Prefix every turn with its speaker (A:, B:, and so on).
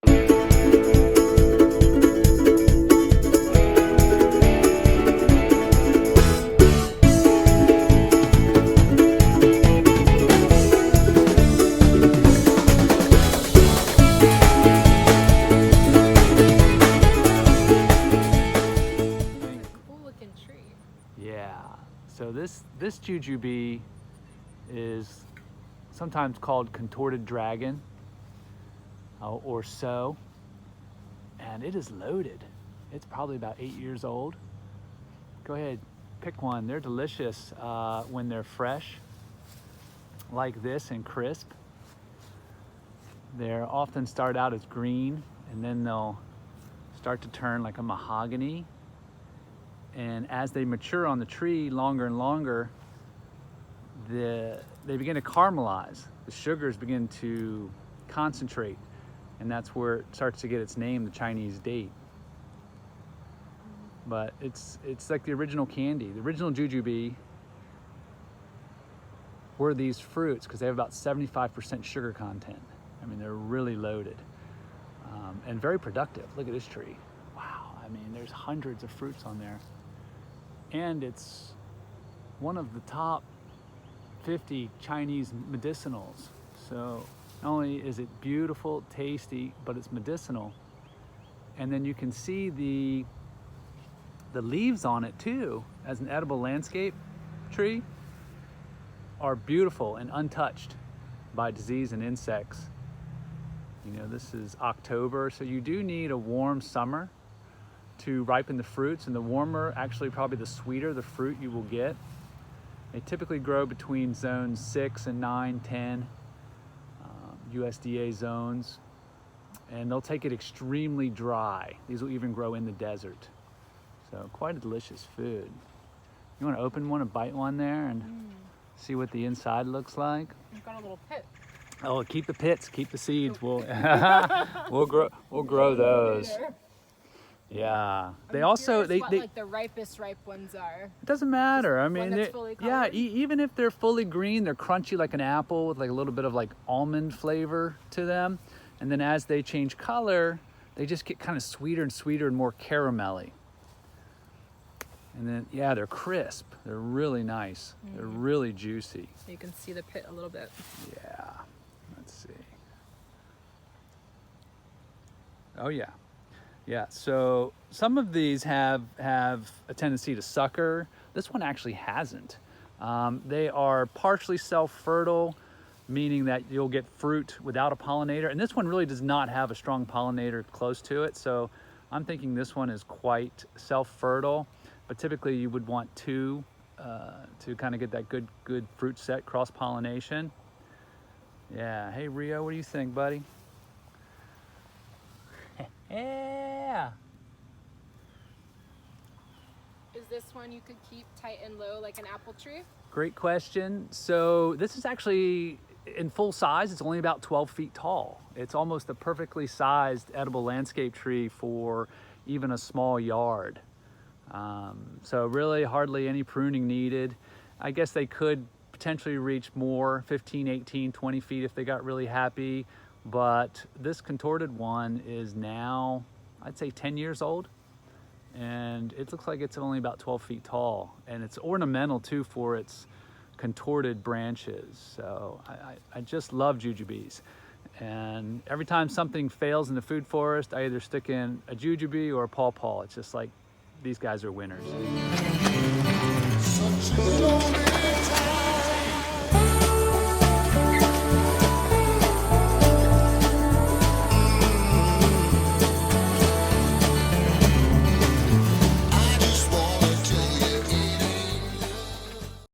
A: So this Jujube is sometimes called Contorted Dragon or so, and it is loaded. It's probably about 8 years old. Go ahead, pick one. They're delicious when they're fresh, like this, and crisp. They're often start out as green, and then they'll start to turn like a mahogany. And as they mature on the tree longer and longer, they begin to caramelize. The sugars begin to concentrate, and that's where it starts to get its name, the Chinese date. But it's like the original candy. The original Jujube were these fruits because they have about 75% sugar content. I mean, they're really loaded and very productive. Look at this tree. Wow, I mean, there's hundreds of fruits on there. And it's one of the top 50 Chinese medicinals. So not only is it beautiful, tasty, but it's medicinal. And then you can see the leaves on it too, as an edible landscape tree, are beautiful and untouched by disease and insects. You know, this is October, so you do need a warm summer to ripen the fruits, and the warmer, actually probably the sweeter the fruit you will get. They typically grow between zones 6 and 9, 10 USDA zones, and they'll take it extremely dry. These will even grow in the desert. So quite a delicious food. You want to open one and bite one there and see what the inside looks like?
B: You've got a little pit.
A: Oh, keep the pits, keep the seeds. We'll we'll grow those. Yeah, they also they
B: like the ripest ripe ones are.
A: It doesn't matter. I mean,
B: yeah,
A: even if they're fully green, they're crunchy like an apple with like a little bit of like almond flavor to them. And then as they change color, they just get kind of sweeter and sweeter and more caramelly. And then yeah, they're crisp. They're really nice. They're really juicy.
B: You can see the pit a little bit.
A: Yeah. Let's see. Oh yeah. Yeah, so some of these have a tendency to sucker. This one actually hasn't. They are partially self-fertile, meaning that you'll get fruit without a pollinator. And this one really does not have a strong pollinator close to it. So I'm thinking this one is quite self-fertile, but typically you would want two to kind of get that good fruit set, cross-pollination. Yeah, hey Rio, what do you think, buddy? Yeah.
B: Is this one you could keep tight and low like an apple tree?
A: Great question. So this is actually in full size. It's only about 12 feet tall. It's almost a perfectly sized edible landscape tree for even a small yard. So really hardly any pruning needed. I guess they could potentially reach more, 15, 18, 20 feet if they got really happy. But this contorted one is now, I'd say 10 years old. And it looks like it's only about 12 feet tall. And it's ornamental too for its contorted branches. So I just love jujubes. And every time something fails in the food forest, I either stick in a jujube or a pawpaw. It's just like, these guys are winners.